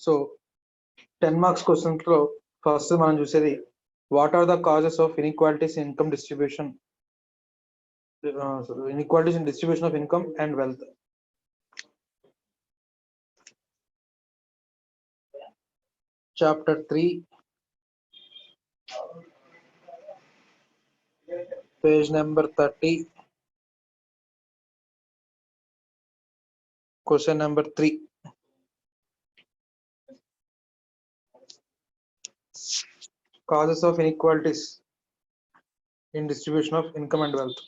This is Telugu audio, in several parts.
సో 10 మార్క్స్ క్వశ్చన్స్ లో ఫస్ట్ మనం చూసేది what are the causes of inequalities in income distribution, inequalities in distribution of income and wealth. Chapter 3, page number 30, question number 3. Causes of inequalities in distribution of income and wealth.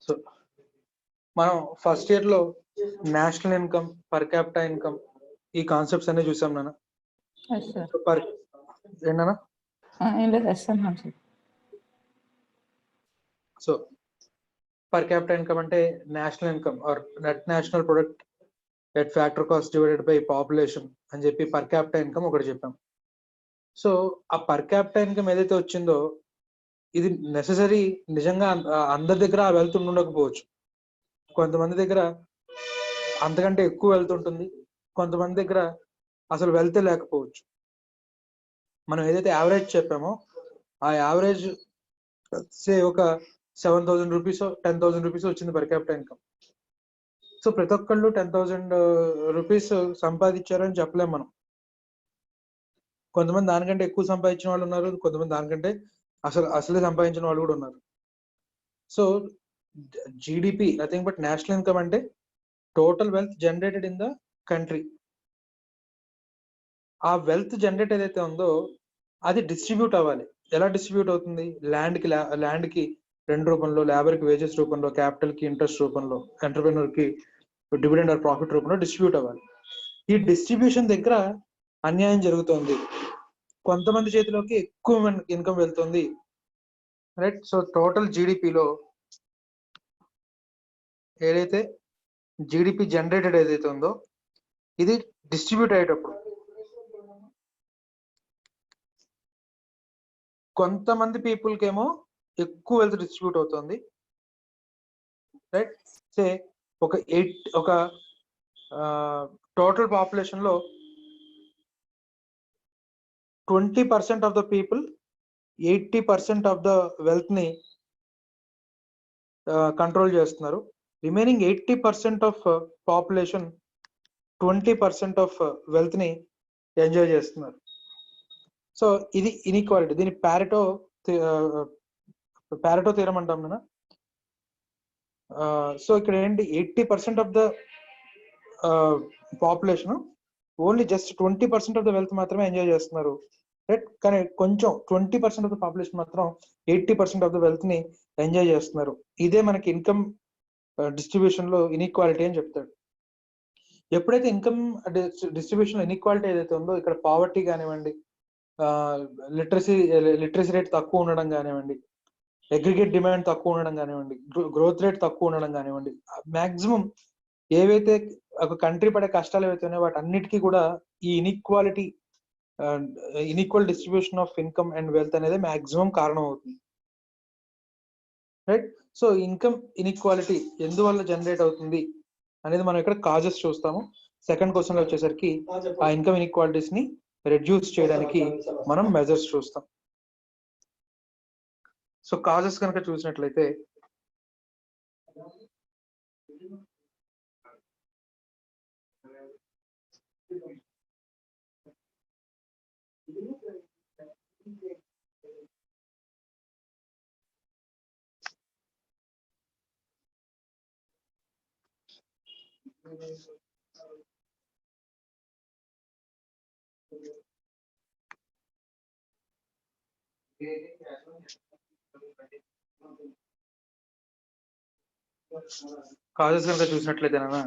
So మనం ఫస్ట్ ఇయర్ లో national income, per capita income, ఈ కాన్సెప్ట్స్ అన్ని చూసాం నాన్న. ఏంటన్నా? సో పర్ క్యాపిటా ఇన్కమ్ అంటే national income or net national product at factor cost divided by population అని చెప్పి పర్ క్యాపిటా ఇన్కమ్ ఒకటి చెప్పాం. సో ఆ పర్ క్యాపిటా ఇన్కమ్ ఏదైతే వచ్చిందో ఇది నెససరీ, నిజంగా అందరి దగ్గర ఆ వెల్త్ ఉండకపోవచ్చు. కొంతమంది దగ్గర అంతకంటే ఎక్కువ వెల్త్ ఉంటుంది, కొంతమంది దగ్గర అసలు వెల్త్ లేకపోవచ్చు. మనం ఏదైతే యావరేజ్ చెప్పామో ఆ యావరేజ్ ఒక 7,000 రూపీస్ 10,000 రూపీస్ వచ్చింది పర్ క్యాపిటా ఇన్కమ్. సో ప్రతి ఒక్కళ్ళు 10,000 రూపీస్ సంపాదించారని చెప్పలేం మనం. కొంతమంది దానికంటే ఎక్కువ సంపాదించిన వాళ్ళు ఉన్నారు, కొంతమంది దానికంటే అసలే సంపాదించిన వాళ్ళు కూడా ఉన్నారు. So GDP nothing but national income అంటే total wealth generated in the country. ఆ వెల్త్ జనరేట్ ఏదైతే ఉందో అది డిస్ట్రిబ్యూట్ అవ్వాలి. ఎలా డిస్ట్రిబ్యూట్ అవుతుంది? ల్యాండ్ కి రెంట్ రూపంలో, లేబర్ కి వేజెస్ రూపంలో, క్యాపిటల్ కి ఇంట్రెస్ట్ రూపంలో, ఎంటర్ప్రెన్యూర్ కి డివిడెండ్ ఆర్ ప్రాఫిట్ రూపంలో డిస్ట్రిబ్యూట్ అవ్వాలి. ఈ డిస్ట్రిబ్యూషన్ దగ్గర అన్యాయం జరుగుతుంది. కొంతమంది చేతిలోకి ఎక్కువ ఇన్కమ్ వెళ్తుంది, రైట్? సో టోటల్ జీడిపిలో ఏదైతే జీడిపి జనరేటెడ్ ఏదైతే ఉందో ఇది డిస్ట్రిబ్యూట్ అయ్యేటప్పుడు కొంతమంది పీపుల్కి ఏమో ఎక్కువ వెల్త్ డిస్ట్రిబ్యూట్ అవుతుంది, రైట్? సే ఒక టోటల్ పాపులేషన్ లో 20% of the people 80% of the wealth ని కంట్రోల్ చేస్తున్నారు. Remaining 80% of population 20% of wealth ని ఎంజాయ్ చేస్తున్నారు. సో ఇది ఇన్ఈక్వాలిటీ. దీని ప్యారెటో థియరం అంటాం కదా. సో ఇక్కడ ఏంటి, 80% of the population only just 20% of the wealth మాత్రమే ఎంజాయ్ చేస్తున్నారు, రైట్? కానీ కొంచెం 20% ఆఫ్ ద పాపులేషన్ మాత్రం 80% ఆఫ్ ద వెల్త్ ని ఎంజాయ్ చేస్తున్నారు. ఇదే మనకి ఇన్కమ్ డిస్ట్రిబ్యూషన్ లో ఇన్ఈక్వాలిటీ అని చెప్తాడు. ఎప్పుడైతే ఇన్కమ్ డిస్ట్రిబ్యూషన్ ఇన్ఈక్వాలిటీ ఏదైతే ఉందో ఇక్కడ పావర్టీ కానివ్వండి, లిటరసీ రేట్ తక్కువ ఉండడం కానివ్వండి, అగ్రిగేట్ డిమాండ్ తక్కువ ఉండడం కానివ్వండి, గ్రోత్ రేట్ తక్కువ ఉండడం కానివ్వండి, మాక్సిమం ఏవైతే ఒక కంట్రీ పడే కష్టాలు ఏవైతే ఉన్నాయో వాటి అన్నిటికీ కూడా ఈ ఇన్ఈక్వల్ distribution of income and wealth అనేది మాక్సిమం కారణం అవుతుంది, రైట్? సో ఇన్కమ్ ఇన్ఈక్వాలిటీ ఎందువల్ల జనరేట్ అవుతుంది అనేది మనం ఇక్కడ కాజెస్ చూస్తాము. సెకండ్ క్వశ్చన్ లో వచ్చేసరికి ఆ ఇన్కమ్ ఇన్ఈక్వాలిటీస్ ని రెడ్యూస్ చేయడానికి మనం మెజర్స్ చూస్తాం. సో కాజెస్ కనుక చూసినట్లయితే కాజెస్ కనుక చూసినట్లయితేనా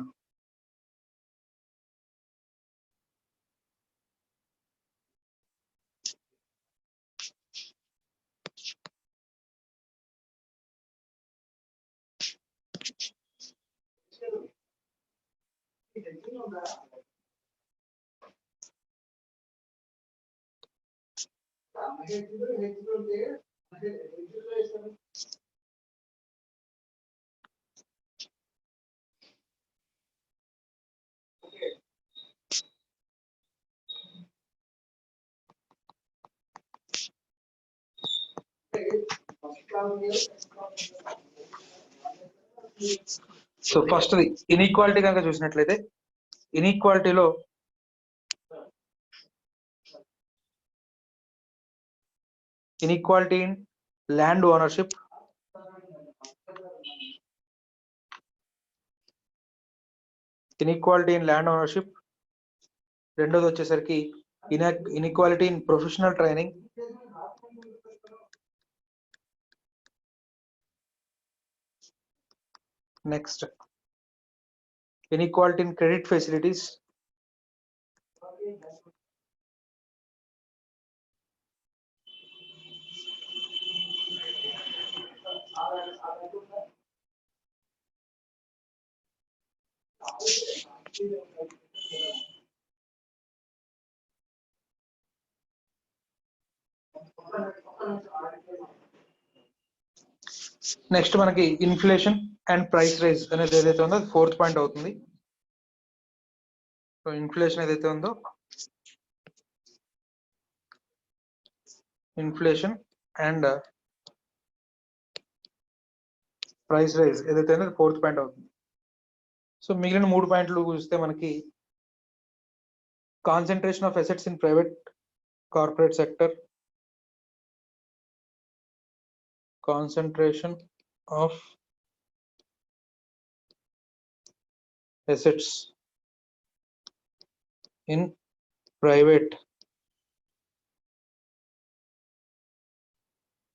సో ఫస్ట్ ఇన్ఈక్వాలిటీ కనుక చూసినట్లయితే ఇన్ఈక్వాలిటీలో inequality in land ownership, inequality in land ownership, రెండోది వచ్చేసరికి inequality in professional training, next inequality in credit facilities, next మనకి ఇన్ఫ్లేషన్ అండ్ ప్రైస్ రైజ్ అనేది ఏదైతే ఉందో అది 4th పాయింట్ అవుతుంది. సో ఇన్ఫ్లేషన్ ఏదైతే ఉందో ఇన్ఫ్లేషన్ అండ్ ప్రైస్ రైజ్ ఏదైతే ఉందో 4th పాయింట్ అవుతుంది. సో మిగిలిన 3 పాయింట్లు చూస్తే మనకి concentration of assets in private corporate sector, concentration of assets in private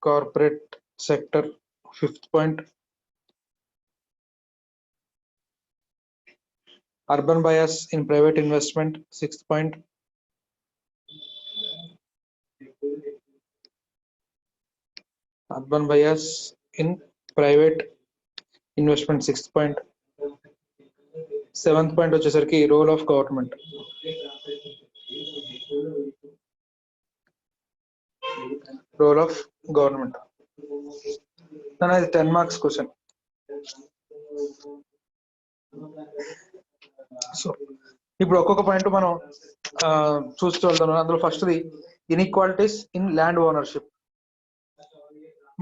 corporate sector, 5th point. Urban bias in private investment, 6th point. Urban bias in private investment, 6th point. 7th point వచ్చేసరికి role of government. Role of government. అనేది 10 marks question. సో ఇప్పుడు ఒక్కొక్క పాయింట్ మనం చూస్తూ వెళ్తాం. అందులో ఫస్ట్ది ఇన్ఈక్వాలిటీస్ ఇన్ ల్యాండ్ ఓనర్షిప్.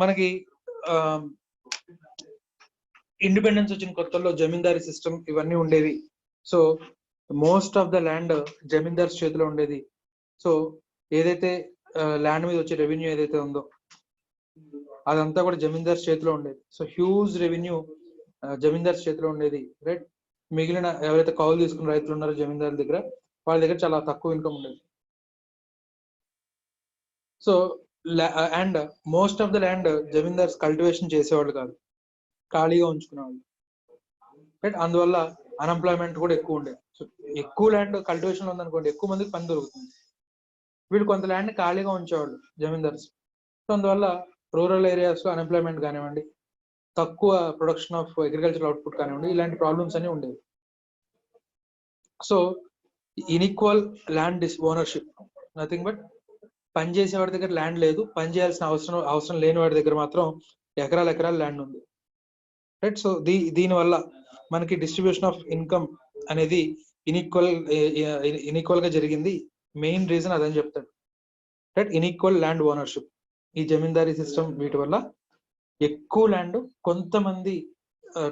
మనకి ఇండిపెండెన్స్ వచ్చిన కొత్తలో జమీందారీ సిస్టమ్ ఇవన్నీ ఉండేవి. So most of the land zamindars చేతిలో ఉండేది. సో ఏదైతే ల్యాండ్ మీద వచ్చే రెవెన్యూ ఏదైతే ఉందో అదంతా కూడా జమీందార్స్ చేతిలో ఉండేది. సో హ్యూజ్ రెవెన్యూ జమీందార్స్ చేతిలో ఉండేది, రైట్. మిగిలిన ఎవరైతే కౌలు తీసుకున్న రైతులు ఉన్నారో జమీందారుల దగ్గర, వాళ్ళ దగ్గర చాలా తక్కువ ఇన్కమ్ ఉండేది. So and most of the land zamindars cultivation చేసేవాళ్ళు కాదు, ఖాళీగా ఉంచుకునేవాళ్ళు, రైట్. అందువల్ల అన్ఎంప్లాయ్మెంట్ కూడా ఎక్కువ ఉండేది. సో ఎక్కువ ల్యాండ్ కల్టివేషన్ ఉందనుకోండి, ఎక్కువ మందికి పని దొరుకుతుంది. వీళ్ళు కొంత ల్యాండ్ ఖాళీగా ఉంచేవాళ్ళు జమీందార్స్. సో అందువల్ల రూరల్ ఏరియాస్ అన్ఎంప్లాయ్మెంట్ కానివ్వండి, తక్కువ ప్రొడక్షన్ ఆఫ్ అగ్రికల్చర్ అవుట్పుట్ కానివ్వండి, ఇలాంటి ప్రాబ్లమ్స్ అన్ని ఉండేవి. So ఇన్ఈక్వల్ land ownership, nothing but పని చేసేవాడి దగ్గర ల్యాండ్ లేదు, పని చేయాల్సిన అవసరం లేని వాడి దగ్గర మాత్రం ఎకరాల ల్యాండ్ ఉంది, రైట్. సో దీనివల్ల మనకి డిస్ట్రిబ్యూషన్ ఆఫ్ ఇన్కమ్ అనేది ఇన్ఈక్వల్ గా జరిగింది. మెయిన్ రీజన్ అదని చెప్తాడు, రైట్. ఇన్ఈక్వల్ ల్యాండ్ ఓనర్షిప్, ఈ జమీందారీ సిస్టమ్ వీటి వల్ల ఎక్కువ ల్యాండ్ కొంతమంది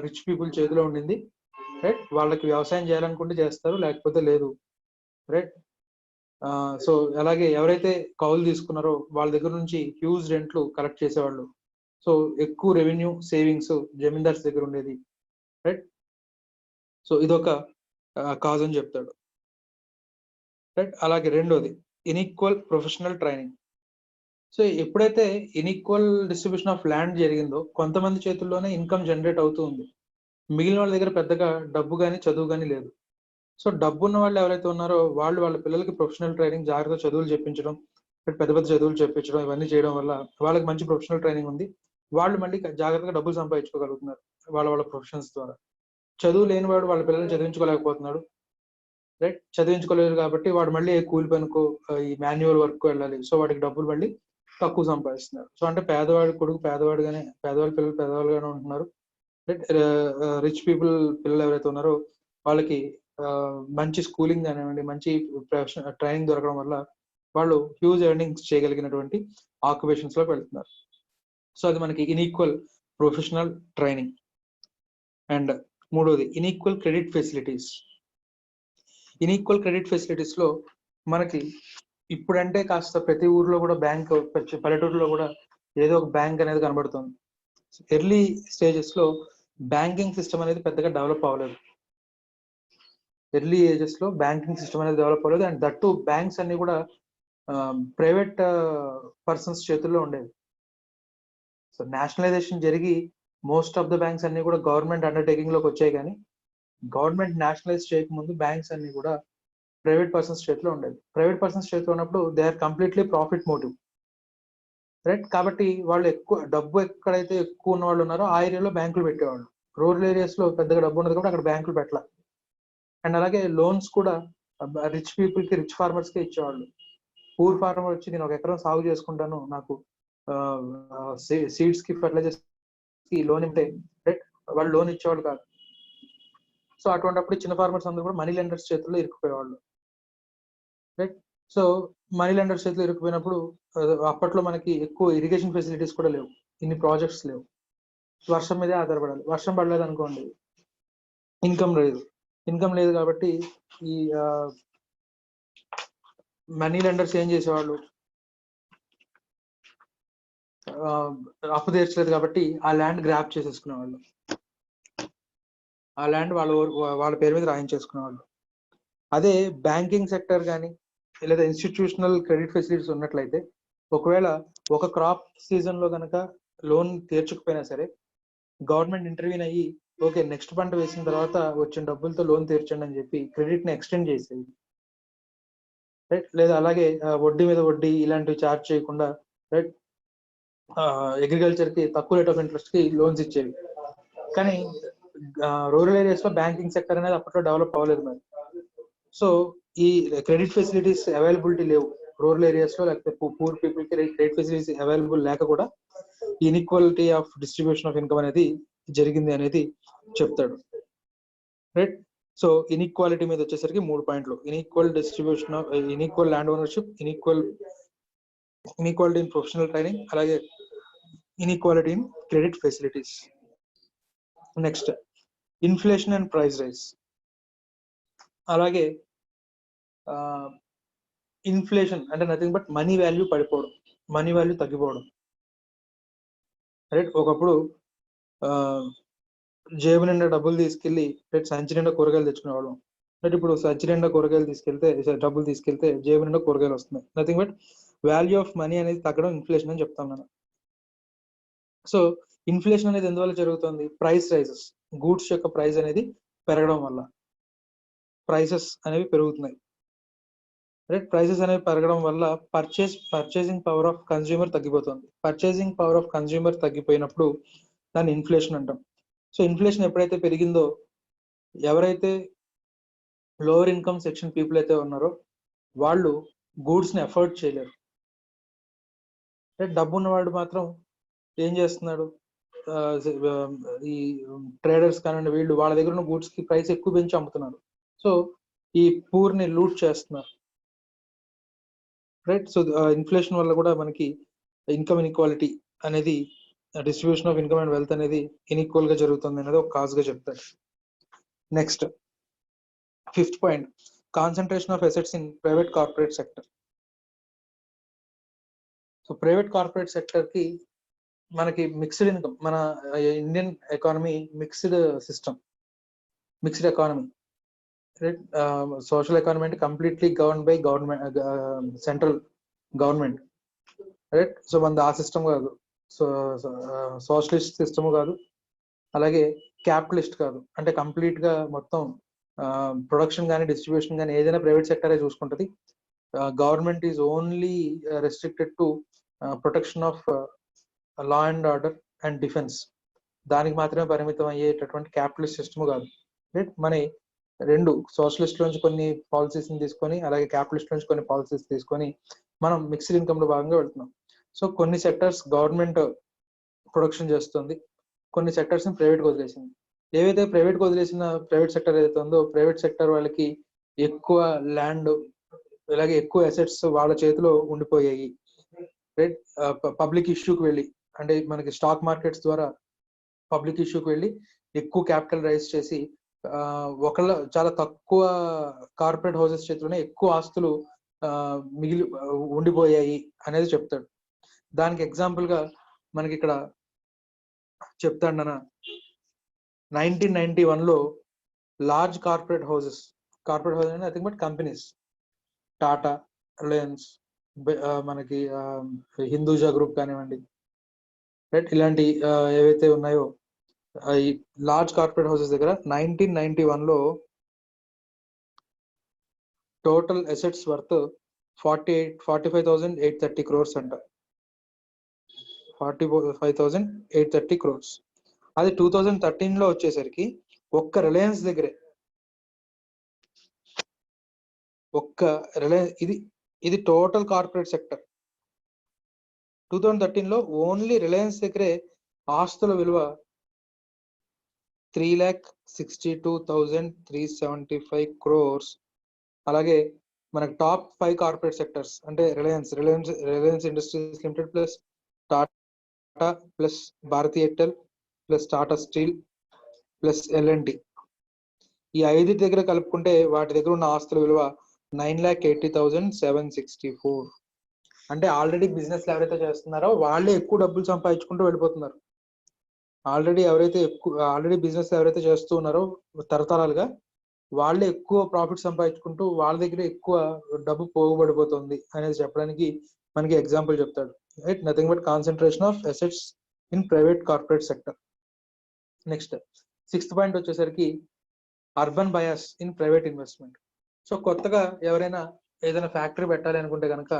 రిచ్ పీపుల్ చేతిలో ఉండింది, రైట్. వాళ్ళకి వ్యవసాయం చేయాలనుకుంటే చేస్తారు, లేకపోతే లేదు, రైట్. సో అలాగే ఎవరైతే కౌలు తీసుకున్నారో వాళ్ళ దగ్గర నుంచి హ్యూజ్ రెంట్లు కలెక్ట్ చేసేవాళ్ళు. సో ఎక్కువ రెవెన్యూ సేవింగ్స్ జమీందార్స్ దగ్గర ఉండేది, రైట్. సో ఇదొక కాజ్ అని చెప్తాడు, రైట్. అలాగే రెండోది ఇన్ఈక్వల్ ప్రొఫెషనల్ ట్రైనింగ్. సో ఎప్పుడైతే ఇన్ఈక్వల్ డిస్ట్రిబ్యూషన్ ఆఫ్ ల్యాండ్ జరిగిందో కొంతమంది చేతుల్లోనే ఇన్కమ్ జనరేట్ అవుతూ ఉంది, మిగిలిన వాళ్ళ దగ్గర పెద్దగా డబ్బు కానీ చదువు కానీ లేదు. సో డబ్బు ఉన్న వాళ్ళు ఎవరైతే ఉన్నారో వాళ్ళు వాళ్ళ పిల్లలకి ప్రొఫెషనల్ ట్రైనింగ్, జాగ్రత్త చదువులు చెప్పించడం, పెద్ద పెద్ద చదువులు చెప్పించడం, ఇవన్నీ చేయడం వల్ల వాళ్ళకి మంచి ప్రొఫెషనల్ ట్రైనింగ్ ఉంది. వాళ్ళు మళ్ళీ జాగ్రత్తగా డబ్బులు సంపాదించుకోగలుగుతున్నారు వాళ్ళ వాళ్ళ ప్రొఫెషన్స్ ద్వారా. చదువు లేనివాడు వాళ్ళ పిల్లల్ని చదివించుకోలేకపోతున్నాడు, రైట్? చదివించుకోలేదు కాబట్టి వాడు మళ్ళీ కూలి పనుకో, ఈ మాన్యువల్ వర్క్ వెళ్ళాలి. సో వాడికి డబ్బులు మళ్ళీ తక్కువ సంపాదిస్తున్నారు. సో అంటే పేదవాడి కొడుకు పేదవాడిగానే, పేదవాడి పిల్లలు పేదవాళ్ళుగానే ఉంటున్నారు. రిచ్ పీపుల్ పిల్లలు ఎవరైతే ఉన్నారో వాళ్ళకి మంచి స్కూలింగ్ కానివ్వండి, మంచి ప్రొఫెషనల్ ట్రైనింగ్ దొరకడం వల్ల వాళ్ళు హ్యూజ్ ఎర్నింగ్స్ చేయగలిగినటువంటి ఆక్యుపేషన్స్ లోకి వెళ్తున్నారు. సో అది మనకి ఇన్ఈక్వల్ ప్రొఫెషనల్ ట్రైనింగ్. అండ్ మూడోది ఇన్ఈక్వల్ క్రెడిట్ ఫెసిలిటీస్. ఇన్ఈక్వల్ క్రెడిట్ ఫెసిలిటీస్ లో మనకి ఇప్పుడంటే కాస్త ప్రతి ఊర్లో కూడా బ్యాంక్, పల్లెటూరులో కూడా ఏదో ఒక బ్యాంక్ అనేది కనబడుతుంది. ఎర్లీ స్టేజెస్ లో బ్యాంకింగ్ సిస్టమ్ అనేది పెద్దగా డెవలప్ అవ్వలేదు. ఎర్లీ ఏజెస్ లో బ్యాంకింగ్ సిస్టమ్ అనేది డెవలప్ అవ్వలేదు. అండ్ దట్టు బ్యాంక్స్ అన్ని కూడా ప్రైవేట్ పర్సన్స్ చేతుల్లో ఉండేవి. సో నేషనలైజేషన్ జరిగి మోస్ట్ ఆఫ్ ద బ్యాంక్స్ అన్ని కూడా గవర్నమెంట్ అండర్టేకింగ్ లోకి వచ్చాయి, కానీ గవర్నమెంట్ నేషనలైజ్ చేయకముందు బ్యాంక్స్ అన్ని కూడా ప్రైవేట్ పర్సన్స్ చేతిలో ఉండేది. ప్రైవేట్ పర్సన్స్ చేతిలో ఉన్నప్పుడు they are completely profit motive, right? కాబట్టి వాళ్ళు ఎక్కువ డబ్బు ఎక్కడైతే ఎక్కువ ఉన్న వాళ్ళు ఉన్నారో ఆ ఏరియాలో బ్యాంకులు పెట్టేవాళ్ళు. రూరల్ ఏరియాస్ లో పెద్దగా డబ్బు ఉన్నది కాబట్టి అక్కడ బ్యాంకులు పెట్టాల. అండ్ అలాగే లోన్స్ కూడా రిచ్ పీపుల్ కి, రిచ్ ఫార్మర్స్ కి ఇచ్చేవాళ్ళు. పూర్ ఫార్మర్ వచ్చి నేను 1 ఎకరం సాగు చేసుకుంటాను, నాకు సీడ్స్ కి, ఫర్టిలైజర్స్ కి లోన్ ఇస్తే, రైట్, వాళ్ళు లోన్ ఇచ్చేవాళ్ళు కాదు. సో అటువంటిప్పుడు చిన్న ఫార్మర్స్ అందరూ కూడా మనీ లెండర్స్ చేతుల్లో ఇరుక్కుపోయేవాళ్ళు, రైట్? సో మనీ లెండర్స్ చేతిలో ఇరుక్కుపోయినప్పుడు అప్పట్లో మనకి ఎక్కువ ఇరిగేషన్ ఫెసిలిటీస్ కూడా లేవు, ఇన్ని ప్రాజెక్ట్స్ లేవు. వర్షం మీదే ఆధారపడాలి. వర్షం పడలేదు అనుకోండి, ఇన్కమ్ లేదు. ఇన్కమ్ లేదు కాబట్టి ఈ మనీ లెండర్స్ ఏం చేసేవాళ్ళు, అప్పు తీర్చలేదు కాబట్టి ఆ ల్యాండ్ గ్రాప్ చేసేసుకునేవాళ్ళు, ఆ ల్యాండ్ వాళ్ళ పేరు మీద రాయించేసుకునేవాళ్ళు. అదే బ్యాంకింగ్ సెక్టర్ కానీ లేదా ఇన్స్టిట్యూషనల్ క్రెడిట్ ఫెసిలిటీస్ ఉన్నట్లయితే, ఒకవేళ ఒక క్రాప్ సీజన్ లో కనుక లోన్ తీర్చకపోయినా సరే గవర్నమెంట్ ఇంటర్వ్యూన్ అయ్యి ఓకే నెక్స్ట్ పంట వేసిన తర్వాత వచ్చిన డబ్బులతో లోన్ తీర్చండి అని చెప్పి క్రెడిట్ ని ఎక్స్టెండ్ చేసేది, రైట్? లేదా అలాగే వడ్డీ మీద వడ్డీ ఇలాంటివి ఛార్జ్ చేయకుండా, రైట్, అగ్రికల్చర్ కి తక్కువ రేట్ ఆఫ్ ఇంట్రెస్ట్ కి లోన్స్ ఇచ్చేవి. కానీ రూరల్ ఏరియాస్ లో బ్యాంకింగ్ సెక్టర్ అనేది అప్పట్లో డెవలప్ అవ్వలేదు మరి. సో ఈ క్రెడిట్ ఫెసిలిటీస్ అవైలబిలిటీ లేవు రూరల్ ఏరియాస్ లో, లేకపోతే పూర్ పీపుల్ కి క్రెడిట్ ఫెసిలిటీస్ అవైలబుల్ లేక కూడా inequality of distribution of income అనేది జరిగింది అనేది చెప్తాడు, రైట్? సో ఇన్ఈక్వాలిటీ మీద వచ్చేసరికి 3 పాయింట్లు: unequal distribution of, unequal land ownership, inequality in professional training, అలాగే inequality in credit facilities. Next inflation and price rise. అలాగే ఇన్ఫ్లేషన్ అంటే నథింగ్ బట్ మనీ వాల్యూ పడిపోవడం, మనీ వాల్యూ తగ్గిపోవడం, రైట్? ఒకప్పుడు జేబు నిండా డబ్బులు తీసుకెళ్లి సంచి నిండా కూరగాయలు తెచ్చుకునేవాళ్ళం, బట్ ఇప్పుడు సంచి నిండా కూరగాయలు డబ్బులు తీసుకెళ్తే జేబు నిండా కూరగాయలు వస్తున్నాయి. Nothing but value of money అనేది తగ్గడం ఇన్ఫ్లేషన్ అని చెప్తాం మనం. సో ఇన్ఫ్లేషన్ అనేది ఎందువల్ల జరుగుతుంది? ప్రైస్ రైజెస్, గూడ్స్ యొక్క ప్రైస్ అనేది పెరగడం వల్ల ప్రైసెస్ అనేవి పెరుగుతున్నాయి, రైట్? ప్రైసెస్ అనేవి పెరగడం వల్ల పర్చేసింగ్ పవర్ ఆఫ్ కన్స్యూమర్ తగ్గిపోతుంది. పర్చేసింగ్ పవర్ ఆఫ్ కన్స్యూమర్ తగ్గిపోయినప్పుడు దాన్ని ఇన్ఫ్లేషన్ అంటాం. సో ఇన్ఫ్లేషన్ ఎప్పుడైతే పెరిగిందో, ఎవరైతే లోవర్ ఇన్కమ్ సెక్షన్ పీపుల్ అయితే ఉన్నారో వాళ్ళు గూడ్స్ ని అఫోర్డ్ చేయలేరు, రైట్? డబ్బు ఉన్నవాడు మాత్రం ఏం చేస్తున్నాడు, ఈ ట్రేడర్స్ కానివ్వండి, వీళ్ళు వాళ్ళ దగ్గర ఉన్న గూడ్స్ కి ప్రైస్ ఎక్కువ పెంచి అమ్ముతున్నారు. సో ఈ పూర్ ని లూట్ చేస్తున్నారు, రైట్? సో ఇన్ఫ్లేషన్ వల్ల కూడా మనకి ఇన్కమ్ ఇన్ఈక్వాలిటీ అనేది, distribution of income and wealth అనేది ఇన్ఈక్వల్ గా జరుగుతుంది అనేది ఒక కాజ్ గా చెప్తారు. Next 5th point, concentration of assets in private corporate sector. So private corporate sector కి మనకి మిక్స్డ్ ఇన్కమ్, మన Indian economy mixed system, mixed economy, right? Social economy అంటే completely govern by government, central government, right? So మనది ఆ సిస్టమ్ కాదు, సో సోషలిస్ట్ సిస్టమ్ కాదు, అలాగే క్యాపిటలిస్ట్ కాదు, అంటే కంప్లీట్ గా మొత్తం ప్రొడక్షన్ కానీ డిస్ట్రిబ్యూషన్ కానీ ఏదైనా ప్రైవేట్ సెక్టరే చూసుకుంటది. Government is only restricted to protection of law and order and defence, దానికి మాత్రమే పరిమితం అయ్యేటటువంటి క్యాపిటలిస్ట్ సిస్టమ్ కాదు. రైట్, మన రెండు సోషలిస్ట్ నుంచి కొన్ని పాలసీస్ తీసుకొని అలాగే క్యాపిటలిస్ట్ నుంచి కొన్ని పాలసీస్ తీసుకొని మనం మిక్స్డ్ ఇన్కమ్ లో భాగంగా వెళ్తున్నాం. సో కొన్ని సెక్టర్స్ గవర్నమెంట్ ప్రొడక్షన్ చేస్తుంది, కొన్ని సెక్టర్స్ ని ప్రైవేట్ వదిలేసింది. ఏవైతే ప్రైవేట్ వదిలేసిన ప్రైవేట్ సెక్టర్ ఏదైతే ఉందో ప్రైవేట్ సెక్టర్ వాళ్ళకి ఎక్కువ ల్యాండ్ ఇలాగే ఎక్కువ అసెట్స్ వాళ్ళ చేతిలో ఉండిపోయాయి. రైట్, పబ్లిక్ ఇష్యూకి వెళ్ళి అంటే మనకి స్టాక్ మార్కెట్స్ ద్వారా పబ్లిక్ ఇష్యూకి వెళ్ళి ఎక్కువ క్యాపిటల్ రైజ్ చేసి ఒకళ్ళ చాలా తక్కువ కార్పొరేట్ హౌసెస్ చేతిలోనే ఎక్కువ ఆస్తులు మిగిలి ఉండిపోయాయి అనేది చెప్తాడు. దానికి ఎగ్జాంపుల్ గా మనకి ఇక్కడ చెప్తాడు నాన్న, 1991లో లార్జ్ కార్పొరేట్ హౌసెస్ అంటే nothing but companies, Tata, Reliance, మనకి హిందూజా గ్రూప్ కానివ్వండి, రైట్, ఇలాంటి ఏవైతే ఉన్నాయో ఈ లార్జ్ కార్పొరేట్ హౌసెస్ దగ్గర 1991లో టోటల్ అసెట్స్ వర్త్ 45,830 crores అంట. 45,830 crores. అది 2013లో వచ్చేసరికి ఒక్క రిలయన్స్ దగ్గరే ఇది టోటల్ కార్పొరేట్ సెక్టర్. 2013లో ఓన్లీ రిలయన్స్ దగ్గరే ఆస్తుల విలువ 3,62,375 crores. అలాగే మనకి టాప్ 5 కార్పొరేట్ సెక్టర్స్ అంటే Reliance Industries Limited plus Tata plus Bharti Airtel plus Tata Steel plus L&T, ఈ 5 దగ్గర కలుపుకుంటే వాటి దగ్గర ఉన్న ఆస్తుల విలువ 9,80,764. అంటే ఆల్రెడీ బిజినెస్ ఎవరైతే చేస్తున్నారో వాళ్ళే ఎక్కువ డబ్బులు సంపాదించుకుంటూ వెళ్ళిపోతున్నారు. ఆల్రెడీ బిజినెస్ ఎవరైతే చేస్తూ ఉన్నారో తరతరాలుగా వాళ్ళే ఎక్కువ ప్రాఫిట్ సంపాదించుకుంటూ వాళ్ళ దగ్గర ఎక్కువ డబ్బు పోగుబడిపోతుంది అనేది చెప్పడానికి మనకి ఎగ్జాంపుల్ చెప్తాడు. Right, nothing but concentration of assets in private corporate sector. Next 6th point వచ్చేసరికి urban bias in private investment. So కొత్తగా ఎవరైనా ఏదైనా ఫ్యాక్టరీ పెట్టాలి అనుకుంటే కనుక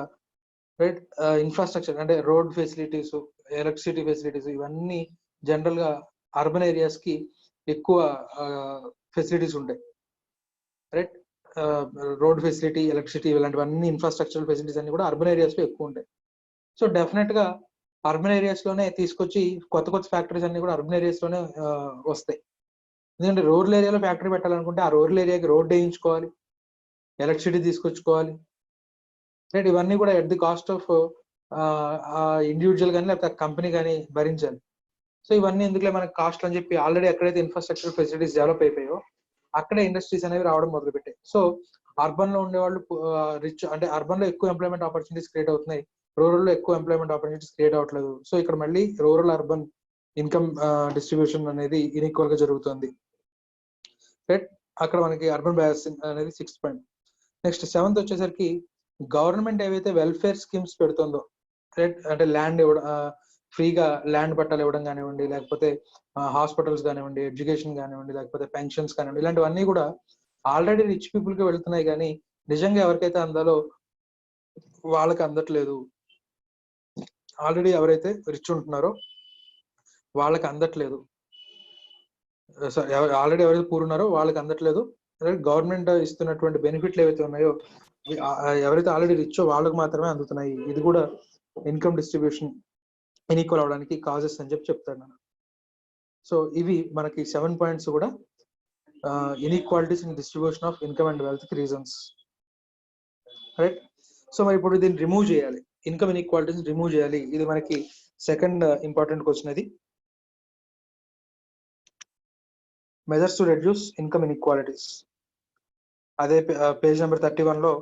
రైట్, ఇన్ఫ్రాస్ట్రక్చర్ అంటే రోడ్ ఫెసిలిటీస్, ఎలక్ట్రిసిటీ ఫెసిలిటీస్, ఇవన్నీ జనరల్ గా అర్బన్ ఏరియాస్ కి ఎక్కువ ఫెసిలిటీస్ ఉంటాయి. రైట్, రోడ్ ఫెసిలిటీ, ఎలక్ట్రిసిటీ ఇలాంటివన్నీ ఇన్ఫ్రాస్ట్రక్చరల్ ఫెసిలిటీస్ అన్ని కూడా అర్బన్ ఏరియాస్ లో ఎక్కువ ఉంటాయి. సో డెఫినెట్ గా అర్బన్ ఏరియాస్ లోనే తీసుకొచ్చి కొత్త ఫ్యాక్టరీస్ అన్ని కూడా అర్బన్ ఏరియాస్ లోనే వస్తాయి. ఎందుకంటే రూరల్ ఏరియాలో ఫ్యాక్టరీ పెట్టాలనుకుంటే ఆ రూరల్ ఏరియాకి రోడ్ వేయించుకోవాలి, ఎలక్ట్రిసిటీ తీసుకొచ్చుకోవాలి. రైట్, ఇవన్నీ కూడా at the cost of individual కానీ లేకపోతే కంపెనీ కానీ భరించాలి. సో ఇవన్నీ ఎందుకులే మనకి కాస్ట్ అని చెప్పి ఆల్రెడీ ఎక్కడైతే ఇన్ఫ్రాస్ట్రక్చర్ ఫెసిలిటీస్ డెవలప్ అయిపోయాయో అక్కడే ఇండస్ట్రీస్ అనేవి రావడం మొదలుపెట్టాయి. సో అర్బన్ లో ఉండేవాళ్ళు రిచ్ అంటే అర్బన్ లో ఎక్కువ ఎంప్లాయ్మెంట్ ఆపర్చునిటీస్ క్రియేట్ అవుతున్నాయి, రూరల్ లో ఎక్కువ ఎంప్లాయ్మెంట్ ఆపర్చునిటీస్ క్రియేట్ అవ్వట్లేదు. సో ఇక్కడ మళ్ళీ రూరల్ అర్బన్ ఇన్కమ్ డిస్ట్రిబ్యూషన్ అనేది ఇన్ఈక్వల్ గా జరుగుతుంది. రైట్, అక్కడ మనకి అర్బన్ బయాస్ అనేది 6th పాయింట్. నెక్స్ట్ 7th వచ్చేసరికి గవర్నమెంట్ ఏవైతే వెల్ఫేర్ స్కీమ్స్ పెడుతుందో, రైట్, అంటే ల్యాండ్ ఇవ్వడం, ఫ్రీగా ల్యాండ్ పట్టాలు ఇవ్వడం కానివ్వండి, లేకపోతే హాస్పిటల్స్ కానివ్వండి, ఎడ్యుకేషన్ కానివ్వండి, లేకపోతే పెన్షన్స్ కానివ్వండి, ఇలాంటివన్నీ కూడా ఆల్రెడీ రిచ్ పీపుల్ కి వెళ్తున్నాయి కానీ నిజంగా ఎవరికైతే అందాలో వాళ్ళకి అందట్లేదు. ఆల్రెడీ ఎవరైతే రిచ్ ఉంటున్నారో వాళ్ళకి అందట్లేదు, ఆల్రెడీ ఎవరైతే పూర్ ఉన్నారో వాళ్ళకి అందట్లేదు. గవర్నమెంట్ ఇస్తున్నటువంటి బెనిఫిట్లు ఏవైతే ఉన్నాయో ఎవరైతే ఆల్రెడీ రిచ్ వాళ్ళకి మాత్రమే అందుతున్నాయి. ఇది కూడా ఇన్కమ్ డిస్ట్రిబ్యూషన్ ఇన్ఈక్వల్ అవడానికి కాజెస్ అని చెప్తాడు నేను. సో ఇవి మనకి 7 పాయింట్స్ కూడా inequalities in distribution of income and wealth reasons. Right, so మరి ఇప్పుడు దీన్ని రిమూవ్ చేయాలి, ఇన్కమ్ ఇన్ఈక్వాలిటీస్ రిమూవ్ చేయాలి. ఇది మనకి సెకండ్ ఇంపార్టెంట్ క్వశ్చన్. ఇది measures to reduce income inequalities. అదే పేజ్ నెంబర్ 31లో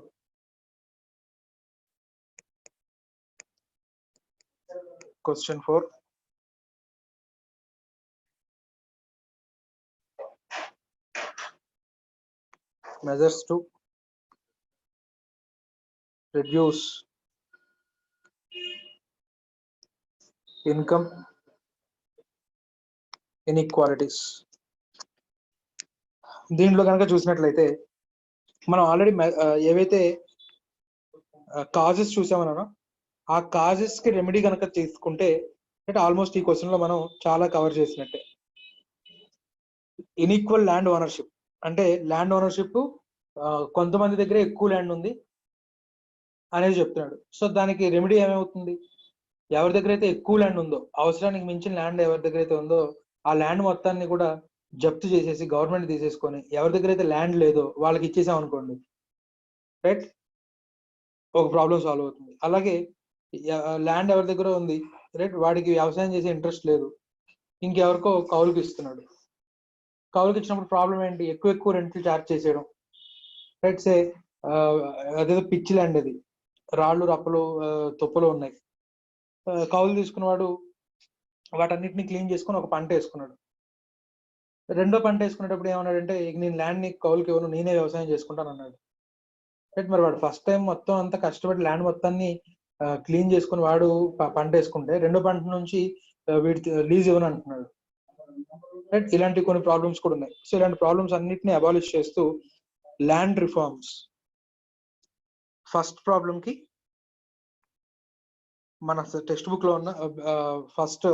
question 4. Measures to reduce income inequalities. దీంట్లో కనుక చూసినట్లయితే మనం ఆల్రెడీ ఏవైతే కాజెస్ చూసామన్నా ఆ కాజెస్ కి రెమెడీ కనుక తీసుకుంటే అంటే ఆల్మోస్ట్ ఈ క్వశ్చన్ లో మనం చాలా కవర్ చేసినట్టే. ఇన్ఈక్వల్ ల్యాండ్ ఓనర్షిప్ అంటే ల్యాండ్ ఓనర్షిప్ కొంతమంది దగ్గర ఎక్కువ ల్యాండ్ ఉంది అనేది చెప్తున్నాడు. సో దానికి రెమెడీ ఏమవుతుంది, ఎవరి దగ్గర అయితే ఎక్కువ ల్యాండ్ ఉందో, అవసరానికి మించిన ల్యాండ్ ఎవరి దగ్గర అయితే ఉందో ఆ ల్యాండ్ మొత్తాన్ని కూడా జప్తు చేసేసి గవర్నమెంట్ తీసేసుకొని ఎవరి దగ్గర అయితే ల్యాండ్ లేదో వాళ్ళకి ఇచ్చేసాం అనుకోండి, రైట్, ఒక ప్రాబ్లం సాల్వ్ అవుతుంది. అలాగే ల్యాండ్ ఎవరి దగ్గర ఉంది, రైట్, వాడికి వ్యవసాయం చేసే ఇంట్రెస్ట్ లేదు, ఇంకెవరికో కౌలుకి ఇస్తున్నాడు. కౌలుకి ఇచ్చినప్పుడు ప్రాబ్లం ఏంటి, ఎక్కువ రెంట్లు చార్జ్ చేసేయడం, రైట్. సే అదేదో పిచ్చి ల్యాండ్, అది రాళ్ళు రప్పలు తుప్పలు ఉన్నాయి. కౌలు తీసుకున్నవాడు వాటన్నిటిని క్లీన్ చేసుకుని ఒక పంట వేసుకున్నాడు. రెండో పంట వేసుకునేటప్పుడు ఏమన్నాడంటే, నేను ల్యాండ్ ని కౌలుకి ఇవ్వను, నేనే వ్యవసాయం చేసుకుంటాను అన్నాడు. రైట్, మరి వాడు ఫస్ట్ టైం మొత్తం అంతా కష్టపడి ల్యాండ్ మొత్తాన్ని క్లీన్ చేసుకుని వాడు పంట వేసుకుంటే రెండో పంట నుంచి వీడి లీజ్ ఇవ్వను అంటున్నాడు. రైట్, ఇలాంటి కొన్ని ప్రాబ్లమ్స్ కూడా ఉన్నాయి. సో ఇలాంటి ప్రాబ్లమ్స్ అన్నిటిని అబాలిష్ చేస్తూ ల్యాండ్ రిఫార్మ్స్. ఫస్ట్ ప్రాబ్లం కి మన టెక్స్ట్ బుక్ లో ఉన్న ఫస్ట్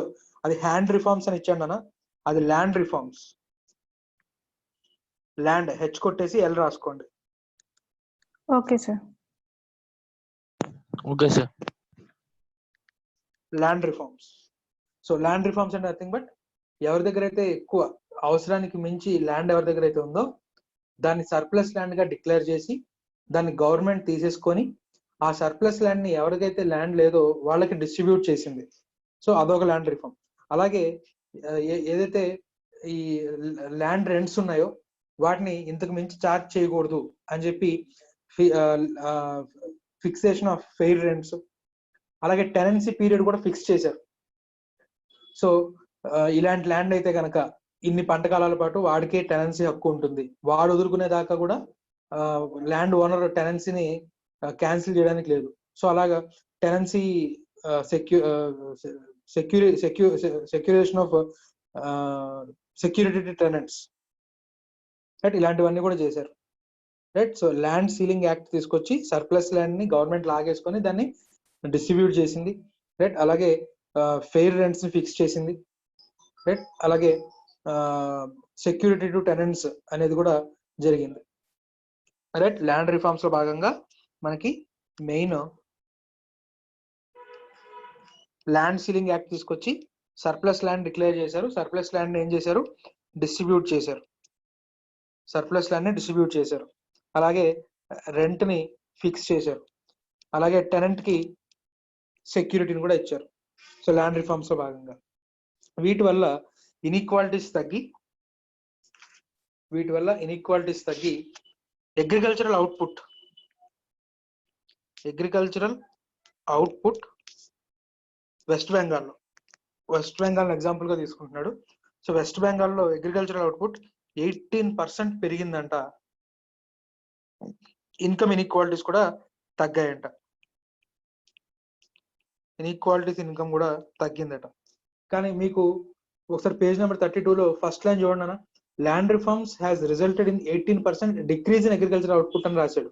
అది హ్యాండ్ రిఫార్మ్స్ అని ఇచ్చాడు అన్న, అది ల్యాండ్ రిఫార్మ్స్. ల్యాండ్ హెచ్ కొట్టేసి ఎల్ రాసుకోండి. Okay sir. Okay sir. Land reforms. So land reforms అంటే నథింగ్ బట్ ఎవరి దగ్గర అయితే ఎక్కువ అవసరానికి మించి ల్యాండ్ ఎవరి దగ్గర అయితే ఉందో దాన్ని సర్ప్లస్ ల్యాండ్ గా డిక్లేర్ చేసి దాన్ని గవర్నమెంట్ తీసేసుకొని ఆ సర్ప్లస్ ల్యాండ్ ని ఎవరికైతే ల్యాండ్ లేదో వాళ్ళకి డిస్ట్రిబ్యూట్ చేసింది. సో అదొక ల్యాండ్ రిఫార్మ్. అలాగే ఏదైతే ఈ ల్యాండ్ రెంట్స్ ఉన్నాయో వాటిని ఇంతకు మించి ఛార్జ్ చేయకూడదు అని చెప్పి ఫిక్సేషన్ ఆఫ్ ఫెయిర్ రెంట్స్, అలాగే టెనెన్సీ పీరియడ్ కూడా ఫిక్స్ చేశారు. సో ఇలాంటి ల్యాండ్ అయితే కనుక ఇన్ని పంట కాలాల పాటు వాడికే టెనెన్సీ హక్కు ఉంటుంది. వాడు వదులుకునే దాకా కూడా ల్యాండ్ ఓనర్ టెనెన్సీని క్యాన్సిల్ చేయడానికి లేదు. సో అలాగా టెనెన్సీ సెక్యూరేషన్ ఆఫ్ సెక్యూరిటీ టెనెంట్స్, రైట్, ఇలాంటివన్నీ కూడా చేశారు. Right, so land ceiling act తీసుకొచ్చి సర్ప్లస్ ల్యాండ్ ని గవర్నమెంట్ లాగేసుకొని దాన్ని డిస్ట్రిబ్యూట్ చేసింది. రైట్, అలాగే ఫెయిర్ రెంట్స్ ని ఫిక్స్ చేసింది. రైట్, అలాగే సెక్యూరిటీ టు టెనెంట్స్ అనేది కూడా జరిగింది. రైట్, ల్యాండ్ రిఫార్మ్స్ లో భాగంగా మనకి మెయిన్ ల్యాండ్ సీలింగ్ యాక్ట్ తీసుకొచ్చి సర్ప్లస్ ల్యాండ్ డిక్లేర్ చేశారు. సర్ప్లస్ ల్యాండ్ ఏం చేశారు, డిస్ట్రిబ్యూట్ చేశారు. సర్ప్లస్ ల్యాండ్ ని డిస్ట్రిబ్యూట్ చేశారు. అలాగే రెంట్ ని ఫిక్స్ చేశారు. అలాగే టెనెంట్ కి సెక్యూరిటీని కూడా ఇచ్చారు. సో ల్యాండ్ రిఫార్మ్స్ లో భాగంగా వీటి వల్ల ఇన్ఈక్వాలిటీస్ తగ్గి agricultural output west Bengal example గా తీసుకుంటున్నాడు. సో వెస్ట్ బెంగాల్లో అగ్రికల్చరల్ అవుట్పుట్ 18% పెరిగిందంట. ఇన్కమ్ ఇన్ఈక్వాలిటీస్ కూడా తగ్గాయంట. ఇన్కమ్ కూడా తగ్గిందట. కానీ మీకు ఒకసారి పేజ్ నెంబర్ 32లో ఫస్ట్ లైన్ చూడండి అన్న, land reforms has resulted in 18% decrease in agriculture output అని రాశాడు.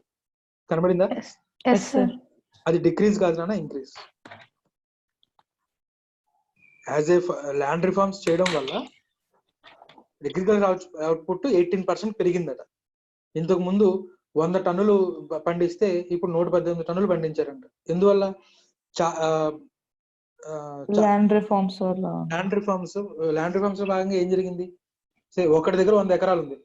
కనబడిందా? అది డిక్రీజ్ కాదు నాన్న, increase. As a land reforms చేయడం వల్ల అగ్రికల్చర్ అవుట్పుట్ 18% పెరిగిందట. ఇంతకు ముందు 100 టన్నులు పండిస్తే ఇప్పుడు 118 టన్నులు పండించారంట. ఎందువల్ల? ల్యాండ్ రిఫార్మ్స్ భాగంగా ఏం జరిగింది? ఒకటి దగ్గర 100 ఎకరాలు ఉంది.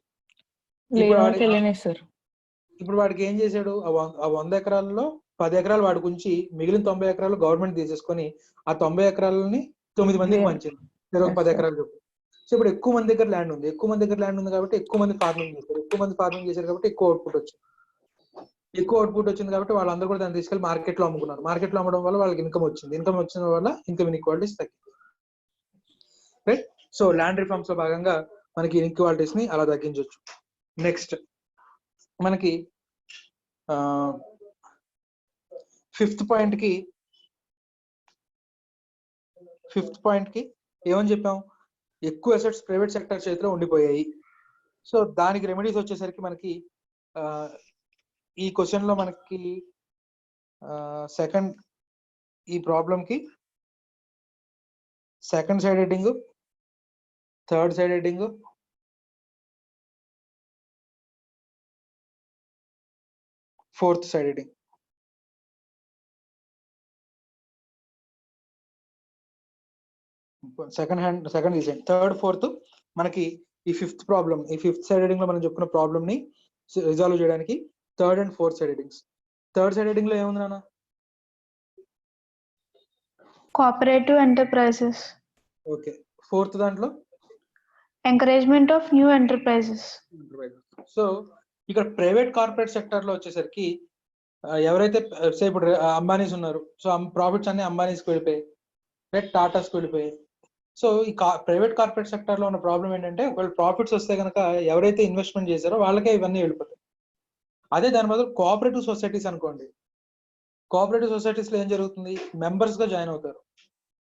ఇప్పుడు వాడికి ఏం చేశాడు, ఆ 100 ఎకరాలలో 10 ఎకరాలు వాడికి ఉంచి మిగిలిన 90 ఎకరాలు గవర్నమెంట్ తీసేసుకొని ఆ 90 ఎకరాలని 9 మందికి పంచింది. 10 ఎకరాలు చెప్పు. సో ఇప్పుడు ఎక్కువ మంది దగ్గర ల్యాండ్ ఉంది కాబట్టి ఎక్కువ మంది ఫార్మింగ్ చేశారు కాబట్టి ఎక్కువ అవుట్పుట్ వచ్చింది కాబట్టి వాళ్ళందరూ కూడా దాన్ని తీసుకెళ్లి మార్కెట్ లో అమ్ముకున్నారు. మార్కెట్ లో అమ్మడం వల్ల వాళ్ళకి ఇన్కమ్ వచ్చిన వల్ల ఇన్కమ్ ఇన్ఈక్వాలిటీస్ తగ్గింది. రైట్, సో ల్యాండ్ రిఫార్మ్స్ లో భాగంగా మనకి ఇన్ఈక్వాలిటీస్ ని అలా తగ్గించవచ్చు. నెక్స్ట్ మనకి ఫిఫ్త్ పాయింట్ కి ఏమని చెప్పాం, ఎక్కువ అసెట్స్ ప్రైవేట్ సెక్టర్ చేతిలో ఉండిపోయాయి. సో దానికి రెమెడీస్ వచ్చేసరికి మనకి ఈ క్వశ్చన్ లో మనకి సెకండ్ ఈ ప్రాబ్లం కి second side heading, third side heading, fourth side heading. Second design, third, fourth మనకి ఈ ఫిఫ్త్ ప్రాబ్లం, ఈ ఫిఫ్త్ సైడ్ హెడ్డింగ్ లో మనం చెప్పుకున్న ప్రాబ్లమ్ ని రిజాల్వ్ చేయడానికి third and fourth side headings. Third side heading లో ఏముంది నాన్న? Cooperative enterprises. ఓకే. ఫోర్త్ దాంట్లో encouragement of new enterprises. So ఇక్కడ ప్రైవేట్ కార్పొరేట్ సెక్టర్ లో వచ్చేసరికి ఎవరైతే ఇప్పుడు అంబానీస్ ఉన్నారు, సో ప్రాఫిట్స్ అన్ని అంబానీస్కి వెళ్ళిపోయాయి, టాటాస్కి వెళ్ళిపోయాయి. సో ఈ ప్రైవేట్ కార్పొరేట్ సెక్టర్ లో ఉన్న ప్రాబ్లం ఏంటంటే, ఒకవేళ ప్రాఫిట్స్ వస్తే కనుక ఎవరైతే ఇన్వెస్ట్మెంట్ చేశారో వాళ్ళకే ఇవన్నీ వెళ్ళిపోతాయి. అదే దాని బదులు కోఆపరేటివ్ సొసైటీస్ అనుకోండి, కోఆపరేటివ్ సొసైటీస్ లో ఏం జరుగుతుంది, మెంబర్స్ గా జాయిన్ అవుతారు.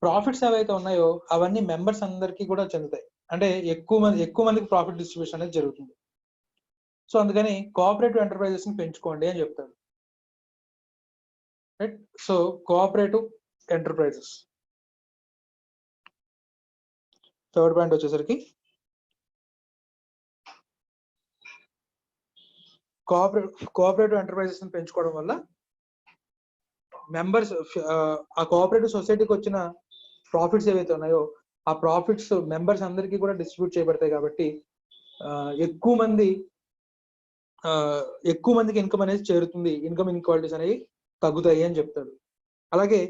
ప్రాఫిట్స్ ఏవైతే ఉన్నాయో అవన్నీ మెంబర్స్ అందరికీ కూడా చెందుతాయి. అంటే ఎక్కువ మందికి ప్రాఫిట్ డిస్ట్రిబ్యూషన్ అనేది జరుగుతుంది. సో అందుకని కోఆపరేటివ్ ఎంటర్ప్రైజెస్ ని పెంచుకోండి అని చెప్తారు. Right. So cooperative enterprises. Third point వచ్చేసరికి కోఆపరేటివ్ ఎంటర్ప్రైజెస్ ని పెంచుకోవడం వల్ల మెంబర్స్, ఆ కోఆపరేటివ్ సొసైటీకి వచ్చిన ప్రాఫిట్స్ ఏవైతే ఉన్నాయో ఆ ప్రాఫిట్స్ మెంబర్స్ అందరికీ కూడా డిస్ట్రిబ్యూట్ చేయబడతాయి. కాబట్టి ఎక్కువ మందికి ఇన్కమ్ అనేది చేరుతుంది, ఇన్కమ్ ఇన్ఈక్వాలిటీస్ అనేవి తగ్గుతాయి అని చెప్తాడు. అలాగే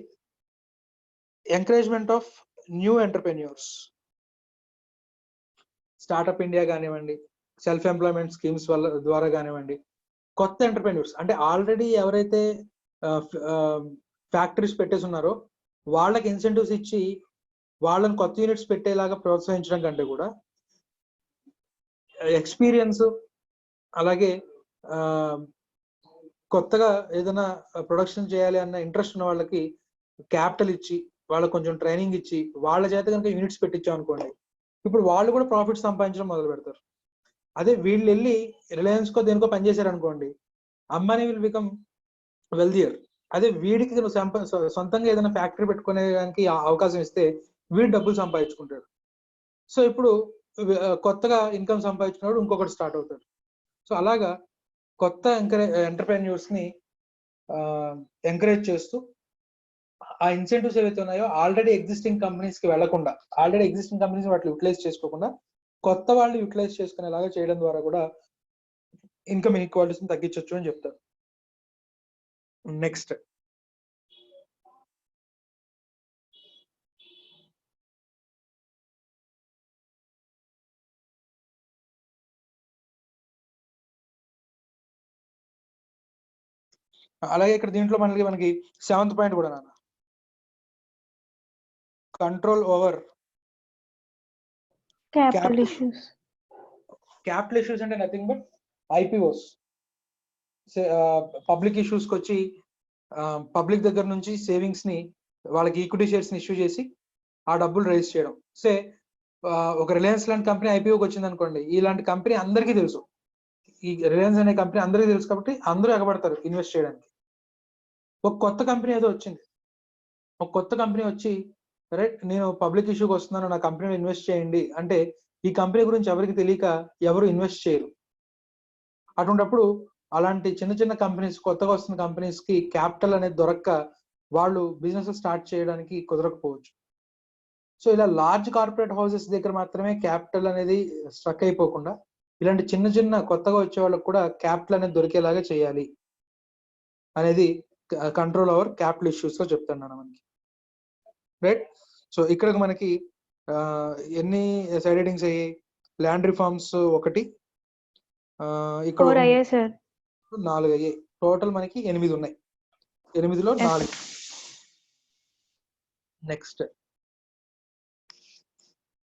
encouragement of new entrepreneurs, startup India కానివ్వండి, సెల్ఫ్ ఎంప్లాయ్మెంట్ స్కీమ్స్ ద్వారా కానివ్వండి, కొత్త ఎంటర్ప్రెన్యూర్స్ అంటే ఆల్రెడీ ఎవరైతే ఫ్యాక్టరీస్ పెట్టేసి ఉన్నారో వాళ్ళకి ఇన్సెంటివ్స్ ఇచ్చి వాళ్ళని కొత్త యూనిట్స్ పెట్టేలాగా ప్రోత్సహించడం కంటే కూడా ఎక్స్పీరియన్స్, అలాగే కొత్తగా ఏదైనా ప్రొడక్షన్ చేయాలి అన్న ఇంట్రెస్ట్ ఉన్న వాళ్ళకి క్యాపిటల్ ఇచ్చి, వాళ్ళకి కొంచెం ట్రైనింగ్ ఇచ్చి, వాళ్ళ చేత కనుక యూనిట్స్ పెట్టించాం అనుకోండి, ఇప్పుడు వాళ్ళు కూడా ప్రాఫిట్ సంపాదించడం మొదలు పెడతారు. అదే వీళ్ళు వెళ్ళి రిలయన్స్ కో దేనికో పనిచేశారు అనుకోండి, అంబానీ విల్ బికమ్ వెల్దియర్. అదే వీడికి సొంతంగా ఏదైనా ఫ్యాక్టరీ పెట్టుకునేదానికి అవకాశం ఇస్తే వీడు డబ్బులు సంపాదించుకుంటాడు. సో ఇప్పుడు కొత్తగా ఇన్కమ్ సంపాదించుకున్నాడు ఇంకొకటి స్టార్ట్ అవుతాడు. సో అలాగా కొత్త ఎంటర్ప్రెన్యూర్స్ ని ఎంకరేజ్ చేస్తూ ఆ ఇన్సెంటివ్స్ ఏవైతే ఉన్నాయో ఆల్రెడీ ఎగ్జిస్టింగ్ కంపెనీస్ కి వెళ్లకుండా, ఆల్రెడీ ఎగ్జిస్టింగ్ కంపెనీస్ వాటిని యూటిలైజ్ చేసుకోకుండా కొత్త వాళ్ళు యూటిలైజ్ చేసుకునేలాగా చేయడం ద్వారా కూడా ఇన్కమ్ ఇన్ఈక్వాలిటీస్ ని తగ్గించవచ్చు అని చెప్తారు. నెక్స్ట్ అలాగే ఇక్కడ దీంట్లో మనకి సెవెంత్ పాయింట్ కూడా నాన్న, control over capital issues. Capital issues అంటే nothing but IPOs. Public issues కి వచ్చి పబ్లిక్ దగ్గర నుంచి సేవింగ్స్ ని వాళ్ళకి ఈక్విటీ షేర్స్ ని ఇష్యూ చేసి ఆ డబ్బులు రైజ్ చేయడం. ఒక రిలయన్స్ లాంటి కంపెనీ ఐపీఓకి వచ్చింది అనుకోండి, ఇలాంటి కంపెనీ అందరికీ తెలుసు, ఈ రిలయన్స్ అనే కంపెనీ అందరికీ తెలుసు కాబట్టి అందరూ ఎగబడతారు ఇన్వెస్ట్ చేయడానికి. ఒక కొత్త కంపెనీ ఏదో వచ్చింది, ఒక కొత్త కంపెనీ వచ్చి రైట్ నేను పబ్లిక్ ఇష్యూకి వస్తున్నాను, నా కంపెనీలో ఇన్వెస్ట్ చేయండి అంటే ఈ కంపెనీ గురించి ఎవరికి తెలియక ఎవరు ఇన్వెస్ట్ చేయరు. అటువంటిప్పుడు అలాంటి చిన్న చిన్న కంపెనీస్, కొత్తగా వస్తున్న కంపెనీస్ కి క్యాపిటల్ అనేది దొరక్క వాళ్ళు బిజినెస్ స్టార్ట్ చేయడానికి కుదరకపోవచ్చు. సో ఇలా లార్జ్ కార్పొరేట్ హౌసెస్ దగ్గర మాత్రమే క్యాపిటల్ అనేది స్ట్రక్ అయిపోకుండా ఇలాంటి చిన్న చిన్న కొత్తగా వచ్చే వాళ్ళకి కూడా క్యాపిటల్ అనేది దొరికేలాగా చేయాలి అనేది కంట్రోల్ ఓవర్ క్యాపిటల్ ఇష్యూస్ లో చెప్తున్నాను మనకి. రైట్. సో ఇక్కడ మనకి ఎన్ని సైడ్ హెడ్డింగ్స్ అయ్యాయి? ల్యాండ్ రిఫార్మ్స్ ఒకటి, ఇక్కడ 4 అయ్యాయి. టోటల్ మనకి 8 ఉన్నాయి. 8లో 4. నెక్స్ట్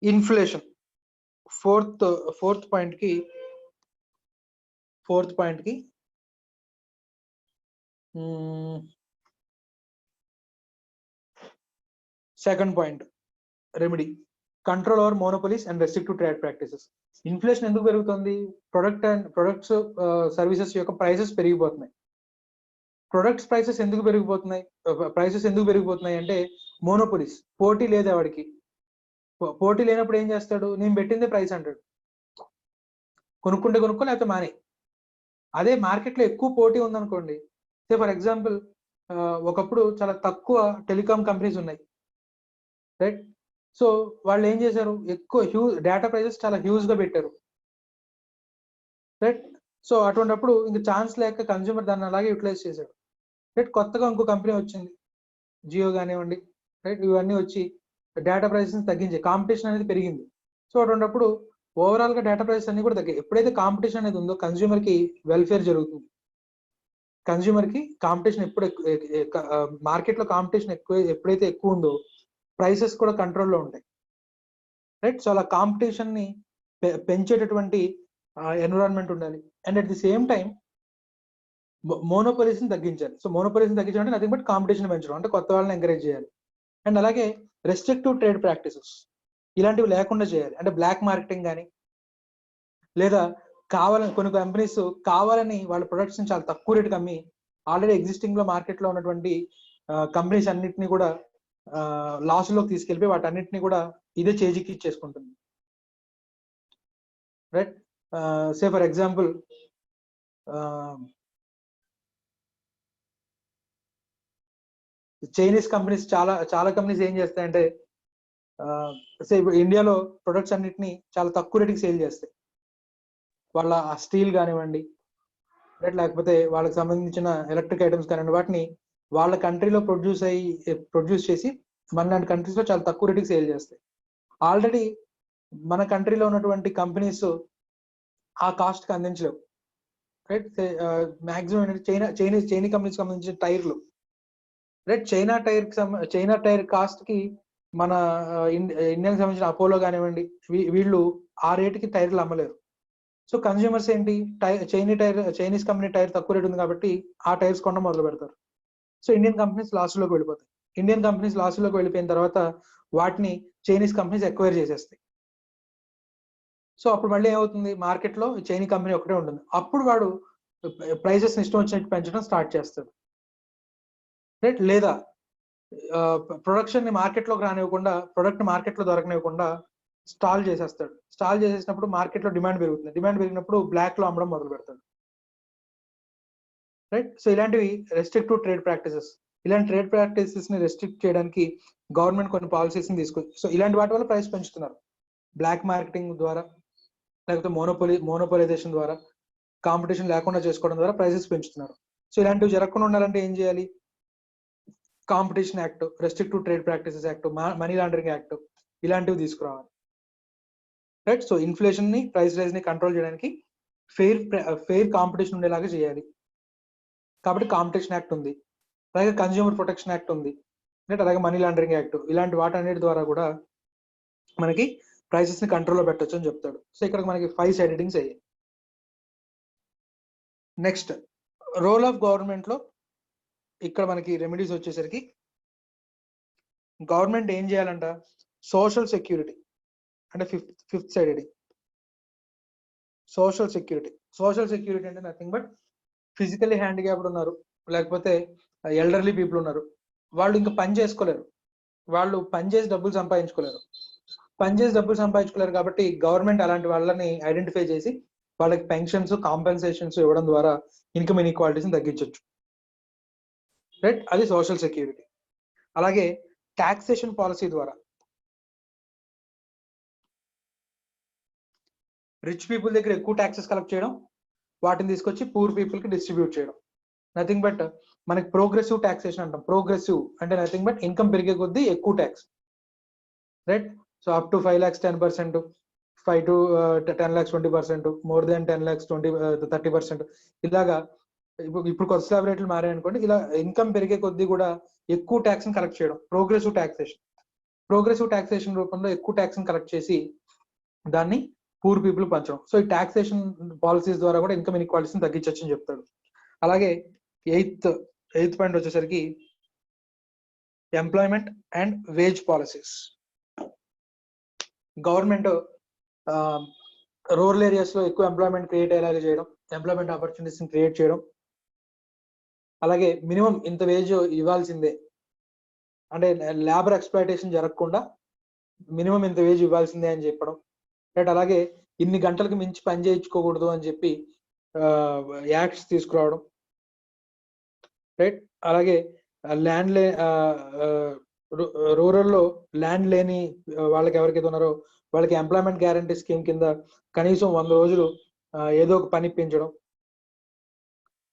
ఇన్ఫ్లేషన్, ఫోర్త్ పాయింట్ కి second point remedy. Control over monopolies and restrictive trade practices. Inflation ఎందుకు పెరుగుతుంది? ప్రొడక్ట్స్ సర్వీసెస్ యొక్క ప్రైసెస్ పెరిగిపోతున్నాయి. ప్రొడక్ట్స్ ప్రైసెస్ ఎందుకు పెరిగిపోతున్నాయి అంటే మోనోపోలీస్, పోటీ లేదు వాడికి. పోటీ లేనప్పుడు ఏం చేస్తాడు? నేను పెట్టిందే ప్రైస్ అంటాడు. కొనుక్కుంటే కొనుక్కో, లేకపోతే మానే. అదే మార్కెట్లో ఎక్కువ పోటీ ఉందనుకోండి, సే ఫర్ ఎగ్జాంపుల్ ఒకప్పుడు చాలా తక్కువ టెలికాం కంపెనీస్ ఉన్నాయి, రైట్? సో వాళ్ళు ఏం చేశారు? ఎక్కువ డేటా ప్రైసెస్ చాలా హ్యూజ్ గా పెట్టారు, రైట్? సో అటువంటిప్పుడు ఇంక ఛాన్స్ లేక కన్స్యూమర్ దాన్ని అలాగే యూటిలైజ్ చేశాడు, రైట్? కొత్తగా ఇంకో కంపెనీ వచ్చింది, జియో కానివ్వండి, రైట్? ఇవన్నీ వచ్చి డేటా ప్రైసెస్ తగ్గించాయి, కాంపిటీషన్ అనేది పెరిగింది. సో అటువంటిప్పుడు ఓవరాల్ గా డేటా ప్రైసెస్ అన్ని కూడా తగ్గాయి. ఎప్పుడైతే కాంపిటీషన్ అనేది ఉందో కన్స్యూమర్ కి వెల్ఫేర్ జరుగుతుంది. కన్స్యూమర్ కి కాంపిటీషన్ మార్కెట్ లో కాంపిటీషన్ ఎప్పుడైతే ఎక్కువ ఉందో ప్రైసెస్ కూడా కంట్రోల్లో ఉంటాయి, రైట్? సో అలా కాంపిటీషన్ ని పెంచేటటువంటి ఎన్విరాన్మెంట్ ఉండాలి. And at the same time monopolies ని తగ్గించాలి. సో మోనోపోలీస్ ని తగ్గించడం అంటే నథింగ్ బట్ కాంపిటీషన్ పెంచడం, అంటే కొత్త వాళ్ళని ఎంకరేజ్ చేయాలి. అండ్ అలాగే రెస్ట్రిక్టివ్ ట్రేడ్ ప్రాక్టీసెస్ ఇలాంటివి లేకుండా చేయాలి. అంటే బ్లాక్ మార్కెటింగ్ కానీ, లేదా కొన్ని కంపెనీస్ కావాలని వాళ్ళ ప్రొడక్ట్స్ ని చాలా తక్కువ రేటుకి అమ్మి ఆల్రెడీ ఎగ్జిస్టింగ్ లో మార్కెట్ లో ఉన్నటువంటి కంపెనీస్ అన్నిటిని కూడా లాస్ లోకి తీసుకెళ్ళిపోయి వాటన్నిటిని కూడా ఇదే చేజికి ఇచ్చేసుకుంటుంది, right? Say for example Chinese companies చాలా కంపెనీస్ ఏం చేస్తాయంటే ఇప్పుడు ఇండియాలో ప్రొడక్ట్స్ అన్నిటిని చాలా తక్కువ రేటుకి సేల్ చేస్తాయి. వాళ్ళ స్టీల్ కానివ్వండి, లేకపోతే వాళ్ళకి సంబంధించిన ఎలక్ట్రిక్ ఐటమ్స్ కానివ్వండి, వాటిని వాళ్ళ కంట్రీలో ప్రొడ్యూస్ చేసి మన కంట్రీస్ లో చాలా తక్కువ రేటుకి సేల్ చేస్తాయి. ఆల్రెడీ మన కంట్రీలో ఉన్నటువంటి కంపెనీస్ ఆ కాస్ట్ కి అందించలేవు, రైట్? మాక్సిమం ఏంటంటే చైనా కంపెనీస్ సంబంధించిన టైర్లు, రైట్? చైనా టైర్ కాస్ట్ కి మన ఇండియాకి సంబంధించిన అపోలో కానివ్వండి, వీళ్ళు ఆ రేటుకి టైర్లు అమ్మలేరు. సో కన్స్యూమర్స్ ఏంటి, చైనీస్ కంపెనీ టైర్ తక్కువ రేటు ఉంది కాబట్టి ఆ టైర్స్ కొనడం మొదలు పెడతారు. సో ఇండియన్ కంపెనీస్ లాస్లోకి వెళ్ళిపోతాయి. ఇండియన్ కంపెనీస్ లాస్లోకి వెళ్ళిపోయిన తర్వాత వాటిని చైనీస్ కంపెనీస్ ఎక్వైర్ చేసేస్తాయి. సో అప్పుడు మళ్ళీ ఏమవుతుంది? మార్కెట్ లో చైనీ కంపెనీ ఒకటే ఉంటుంది. అప్పుడు వాడు ప్రైసెస్ ఇష్టం వచ్చినట్టు పెంచడం స్టార్ట్ చేస్తాడు, రైట్? లేదా ప్రొడక్షన్ ని మార్కెట్ లోకి రానివ్వకుండా, ప్రొడక్ట్ మార్కెట్ లో దొరకనివ్వకుండా స్టాల్ చేసేస్తాడు. స్టాల్ చేసేసినప్పుడు మార్కెట్ లో డిమాండ్ పెరుగుతుంది. డిమాండ్ పెరిగినప్పుడు బ్లాక్ లో అమ్మడం మొదలు పెడతాడు, రైట్? సో ఇలాంటివి రెస్ట్రిక్టివ్ ట్రేడ్ ప్రాక్టీసెస్. ఇలాంటి ట్రేడ్ ప్రాక్టీసెస్ ని రెస్ట్రిక్ట్ చేయడానికి గవర్నమెంట్ కొన్ని పాలసీస్ ని తీసుకొచ్చి, సో ఇలాంటి వాటి వల్ల ప్రైస్ పెంచుతున్నారు. బ్లాక్ మార్కెటింగ్ ద్వారా, లేకపోతే మోనోపోలైజేషన్ ద్వారా, కాంపిటీషన్ లేకుండా చేసుకోవడం ద్వారా ప్రైసెస్ పెంచుతున్నారు. సో ఇలాంటివి జరగకుండా ఉండాలంటే ఏం చేయాలి? Competition act, restrictive trade practices act, money laundering act ఇలాంటివి తీసుకురావాలి, రైట్? సో ఇన్ఫ్లేషన్ ని, ప్రైస్ రైజ్ ని కంట్రోల్ చేయడానికి ఫెయిర్ కాంపిటీషన్ ఉండేలాగా చేయాలి. కాబట్టి కాంపిటీషన్ యాక్ట్ ఉంది, అలాగే కన్స్యూమర్ ప్రొటెక్షన్ యాక్ట్ ఉంది, రైట్? అలాగే మనీ లాండరింగ్ యాక్ట్, ఇలాంటి వాటన్నిటి ద్వారా కూడా మనకి ప్రైసెస్ ని కంట్రోల్లో పెట్టచ్చు అని చెప్తాడు. సో ఇక్కడ మనకి 5 సైడ్ హెడ్డింగ్స్ అయ్యాయి. నెక్స్ట్, రోల్ ఆఫ్ గవర్నమెంట్ లో ఇక్కడ మనకి రెమెడీస్ వచ్చేసరికి గవర్నమెంట్ ఏం చేయాలంట? సోషల్ సెక్యూరిటీ, అంటే fifth side heading social security అంటే నథింగ్ బట్ ఫిజికల్లీ హ్యాండిక్యాప్డ్ ఉన్నారు, లేకపోతే ఎల్డర్లీ పీపుల్ ఉన్నారు, వాళ్ళు ఇంకా పని చేసుకోలేరు, వాళ్ళు పని చేసి డబ్బులు సంపాదించుకోలేరు కాబట్టి గవర్నమెంట్ అలాంటి వాళ్ళని ఐడెంటిఫై చేసి వాళ్ళకి పెన్షన్స్, కాంపెన్సేషన్స్ ఇవ్వడం ద్వారా ఇన్కమ్ ఇన్ఈక్వాలిటీస్ తగ్గించవచ్చు, రైట్? అది సోషల్ సెక్యూరిటీ. అలాగే టాక్సేషన్ పాలసీ ద్వారా రిచ్ పీపుల్ దగ్గర ఎక్కువ ట్యాక్సెస్ కలెక్ట్ చేయడం, వాటిని తీసుకొచ్చి పూర్ పీపుల్ కి డిస్ట్రిబ్యూట్ చేయడం. నథింగ్ బట్ మనకి ప్రోగ్రెసివ్ టాక్సేషన్ అంటాం. ప్రోగ్రెసివ్ అంటే నథింగ్ బట్ ఇన్కమ్ పెరిగే కొద్దీ ఎక్కువ tax, right? So up to 5 lakhs 10%, 5 to 10 lakhs 20%, more than 10 lakhs 30%. ఇలాగా ఇప్పుడు కొత్త స్లాబ్ రేట్లు మారాయనుకోండి, ఇలా ఇన్కమ్ పెరిగే కొద్దీ కూడా ఎక్కువ ట్యాక్స్ ని కలెక్ట్ చేయడం ప్రోగ్రెసివ్ టాక్సేషన్ రూపంలో ఎక్కువ ట్యాక్స్ ని కలెక్ట్ చేసి దాన్ని పూర్ పీపుల్ పంచడం. సో ఈ టాక్సేషన్ పాలసీస్ ద్వారా కూడా ఇన్కమ్ ఇన్ఈక్వాలిటీస్ ని తగ్గించవచ్చు అని చెప్తాడు. అలాగే ఎయిత్ పాయింట్ వచ్చేసరికి employment and wage policies. Government rural areas లో ఎక్కువ ఎంప్లాయ్మెంట్ క్రియేట్ అయ్యేలాగా చేయడం, ఎంప్లాయ్మెంట్ ఆపర్చునిటీస్ క్రియేట్ చేయడం, అలాగే మినిమం ఇంత వేజ్ ఇవ్వాల్సిందే అంటే లేబర్ ఎక్స్ప్లాయిటేషన్ జరగకుండా మినిమం ఇంత వేజ్ ఇవ్వాల్సిందే అని చెప్పడం, రైట్. అలాగే ఇన్ని గంటలకు మించి పని చేయించుకోకూడదు అని చెప్పి యాక్ట్స్ తీసుకురావడం, రైట్. అలాగే ల్యాండ్ రూరల్లో ల్యాండ్ లేని వాళ్ళకి ఎవరికైతే ఉన్నారో వాళ్ళకి ఎంప్లాయ్మెంట్ గ్యారంటీ స్కీమ్ కింద కనీసం 100 రోజులు ఏదో ఒక పని పెంచడం,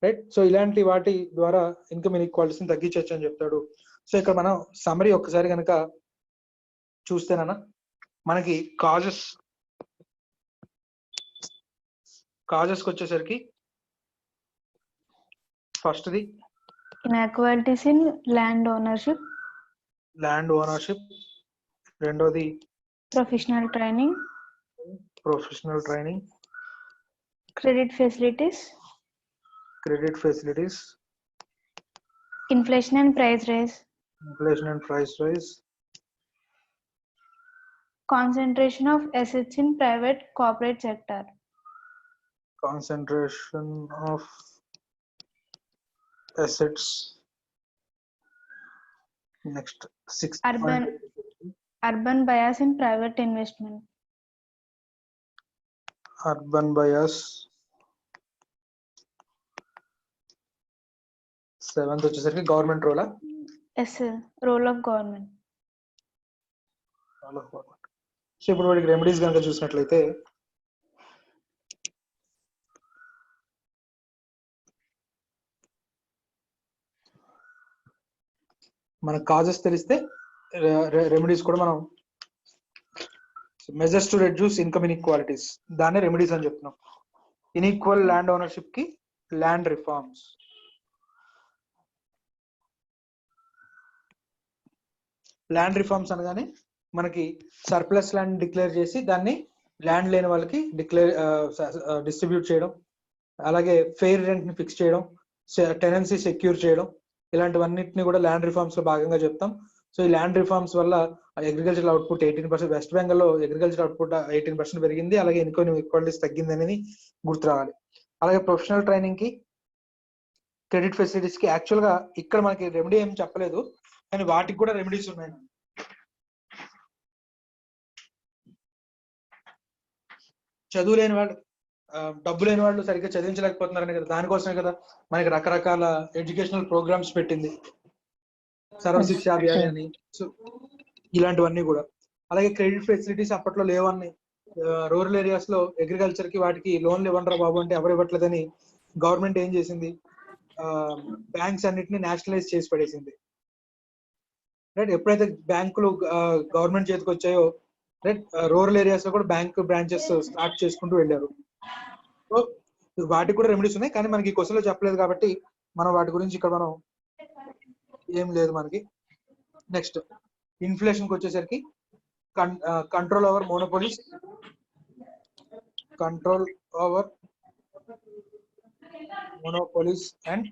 రైట్. సో ఇలాంటి వాటి ద్వారా ఇన్కమ్ ఇన్ఈక్వాలిటీస్ని తగ్గించవచ్చు అని చెప్తాడు. సో ఇక్కడ మనం సమ్మరీ ఒక్కసారి కనుక చూస్తేనన్నా మనకి కాజెస్కి వచ్చేసరికి ఫస్ట్ది inequalities in land ownership, రెండోది professional training, credit facilities, inflation and price rise, concentration of assets in private corporate sector, next 6 urban bias in private investment, urban bias. 7th వచ్చేసరికి government role role of government. So ఇప్పుడు వాడికి రెమెడీస్ కనుక చూసినట్లయితే మనకు కాజెస్ తెలిస్తే రెమెడీస్ కూడా మనం measures to reduce income inequalities దాన్ని రెమెడీస్ అని చెప్తున్నాం. ఇన్ఈక్వల్ ల్యాండ్ ఓనర్షిప్ కి ల్యాండ్ రిఫార్మ్స్, అనగానే మనకి సర్ప్లస్ ల్యాండ్ డిక్లేర్ చేసి దాన్ని ల్యాండ్ లేని వాళ్ళకి డిస్ట్రిబ్యూట్ చేయడం, అలాగే ఫెయిర్ రెంట్ ని ఫిక్స్ చేయడం, టెనెన్సీ సెక్యూర్ చేయడం, ఇలాంటివన్నిటిని కూడా ల్యాండ్ రిఫార్మ్స్ లో భాగంగా చెప్తాం. సో ఈ ల్యాండ్ రిఫార్మ్స్ వల్ల అగ్రికల్చర్ అవుట్పుట్ 18%, వెస్ట్ బెంగాల్ లో అగ్రికల్చర్ అవుట్పుట్ 18% పెరిగింది, అలాగే ఇన్కమ్ ఈక్వాలిటీస్ తగ్గింది అనేది గుర్తు రావాలి. అలాగే ప్రొఫెషనల్ ట్రైనింగ్ కి, క్రెడిట్ ఫెసిలిటీస్ కి యాక్చువల్ గా ఇక్కడ మనకి రెమెడీ ఏం చెప్పలేదు, కానీ వాటికి కూడా రెమెడీస్ ఉన్నాయి. చదువు లేని వాళ్ళు, డబ్బు లేని వాళ్ళు సరిగ్గా చదివించలేకపోతున్నారని కదా, దానికోసమే కదా మనకి రకరకాల ఎడ్యుకేషనల్ ప్రోగ్రామ్స్ పెట్టింది, సర్వశిక్ష అభియాన్ అని. సో ఇలాంటివన్నీ కూడా. అలాగే క్రెడిట్ ఫెసిలిటీస్ అప్పట్లో లేవని, రూరల్ ఏరియాస్ లో అగ్రికల్చర్ కి వాటికి లోన్లు ఇవ్వండిరా బాబు అంటే ఎవరు ఇవ్వట్లేదని గవర్నమెంట్ ఏం చేసింది, బ్యాంక్స్ అన్నిటిని నేషనలైజ్ చేసి పడేసింది, రైట్. ఎప్పుడైతే బ్యాంకులు గవర్నమెంట్ చేతికి వచ్చాయో, రైట్, రూరల్ ఏరియాస్ లో కూడా బ్యాంక్ బ్రాంచెస్ స్టార్ట్ చేసుకుంటూ వెళ్ళారు. సో వాటికి కూడా రెమెడీస్ ఉన్నాయి, కానీ మనకి క్వశ్చన్ లో చెప్పలేదు కాబట్టి మనం వాటి గురించి ఇక్కడ మనం ఏం లేదు మనకి. నెక్స్ట్ ఇన్ఫ్లేషన్ కి వచ్చేసరికి control over monopolies, and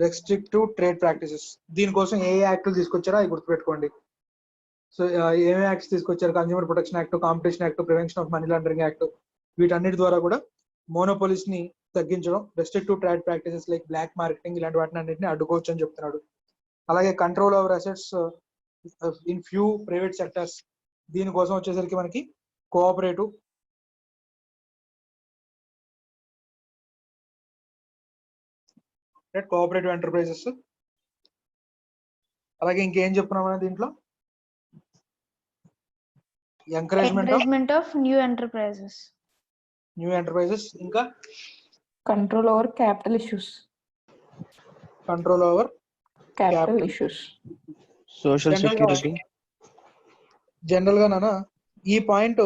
restrictive trade practices. దీనికోసం ఏ యాక్ట్లు తీసుకొచ్చారో అవి గుర్తుపెట్టుకోండి. సో ఏమేమి యాక్ట్స్ తీసుకొచ్చారు, consumer protection act, competition act, prevention of money laundering act, వీటన్నిటి ద్వారా కూడా మోనోపోలీస్ ని తగ్గించడం, restrictive trade practices like black marketing ఇలాంటి వాటిని అన్నింటినీ అడ్డుకోవచ్చు అని చెప్తున్నాడు. అలాగే control over assets in few private sectors, దీనికోసం వచ్చేసరికి మనకి కోఆపరేటివ్ ఎంటర్ప్రైజెస్. అలాగే ఇంకేం చెప్తున్నాం దీంట్లో, ఎంకరేజ్మెంట్ ఆఫ్ న్యూ ఎంటర్ప్రైజెస్, ఇంకా control over capital issues, social security. General గా నాన్న ఈ పాయింట్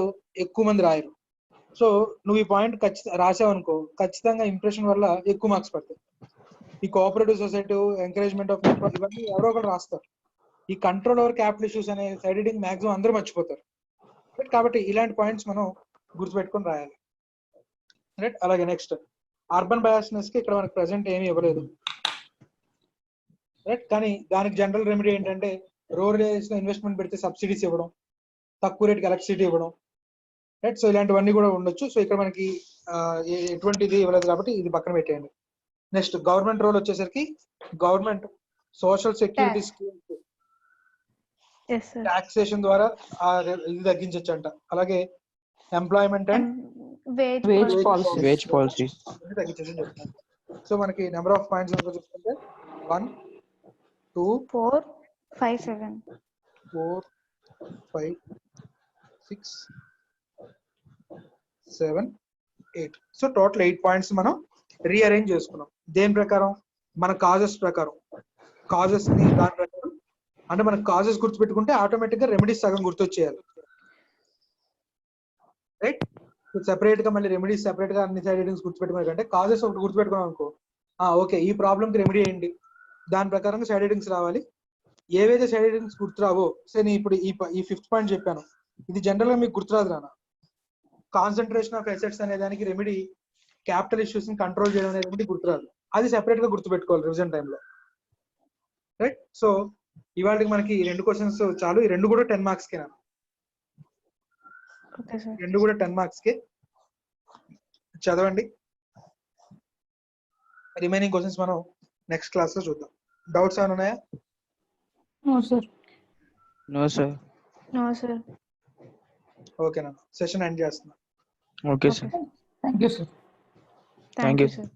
ఎక్కువ మంది రాయరు. సో నువ్వు ఈ పాయింట్ రాసావనుకో, ఖచ్చితంగా ఇంప్రెషన్ వల్ల ఎక్కువ మార్క్స్ పడతాయి. ఈ కోఆపరేటివ్ సొసైటీ, ఎంకరేజ్మెంట్ ఆఫ్ ఇవన్నీ ఎవరో ఒకరు రాస్తారు. ఈ కంట్రోల్ ఓవర్ క్యాపిటల్ ఇష్యూస్ అనే సైడ్ హెడ్డింగ్ మాక్సిమం అందరూ మర్చిపోతారు, కాబట్టి ఇలాంటి పాయింట్స్ మనం గుర్తుపెట్టుకొని రాయాలి, రైట్. అలాగే నెక్స్ట్ అర్బన్ బయాస్నెస్ కి ఇక్కడ మనకి ప్రెసెంట్ ఏమీ ఇవ్వలేదు, రైట్. కానీ దానికి జనరల్ రెమెడీ ఏంటంటే రూరల్ ఏరియాస్ లో ఇన్వెస్ట్మెంట్ పెడితే సబ్సిడీస్ ఇవ్వడం, తక్కువ రేట్కి ఎలక్ట్రిసిటీ ఇవ్వడం, రైట్. సో ఇలాంటివన్నీ కూడా ఉండొచ్చు. సో ఇక్కడ మనకి ఎటువంటిది ఇవ్వలేదు కాబట్టి ఇది పక్కన పెట్టేయండి. నెక్స్ట్ గవర్నమెంట్ రోల్ వచ్చేసరికి government social security schemes Yes, sir. Taxation ద్వారా ఇది తగ్గించవచ్చు అంట. అలాగే employment and Wage policy. Wage policies. తగ్గించవచ్చు అని చెప్తున్నారు. సో మనకి నెంబర్ ఆఫ్ పాయింట్స్ చూసుకుంటే 1 2 4 5 7. 4 5 6 7 8. సో టోటల్ 8 పాయింట్స్ మనం రీఅరేంజ్ చేసుకున్నాం. దేని ప్రకారం? మన కాజెస్ ప్రకారం. కాజెస్ ని దాని ప్రకారం అంటే మనకు కాజెస్ గుర్తుపెట్టుకుంటే ఆటోమేటిక్ గా రెమెడీస్ సగం గుర్తొచ్చేయాలి, రైట్. సెపరేట్ గా మళ్ళీ రెమెడీస్ సెపరేట్ గా అన్ని సైడ్ హెడింగ్స్ గుర్తుపెట్టుకునే కంటే కాజెస్ ఒకటి గుర్తుపెట్టుకున్నాం అనుకో, ఓకే ఈ ప్రాబ్లమ్ కి రెమెడీ ఏంటి, దాని ప్రకారంగా సైడ్ హెడింగ్స్ రావాలి. ఏవైతే సైడ్ హెడింగ్స్ గుర్తురావో, సరే నేను ఇప్పుడు ఈ 5th పాయింట్ చెప్పాను, ఇది జనరల్ గా మీకు గుర్తురాదు రానా. కాన్సన్ట్రేషన్ ఆఫ్ అసెట్స్ అనే దానికి రెమెడీ క్యాపిటల్ ఇష్యూస్ ని కంట్రోల్ చేయడం అనేది రెమెడీ గుర్తురాదు, అది సెపరేట్ గా గుర్తుపెట్టుకోవాలి రివిజన్ టైంలో, రైట్. సో ఇవాళకి మనకి 2 క్వశ్చన్స్ చాలు. ఈ 2 కూడా 10 మార్క్స్ కే. Okay, sir. 2 కూడా 10 మార్క్స్ కే. చదవండి. రిమైనింగ్ క్వశ్చన్స్ మనం నెక్స్ట్ క్లాస్ లో చూద్దాం. డౌట్స్ ఏమైనా ఉన్నాయా? No, sir. No, sir. No, sir. ఓకేనా, సెషన్ ఎండ్ చేస్తున్నా. Okay, sir. Thank you, sir. Thank you. sir.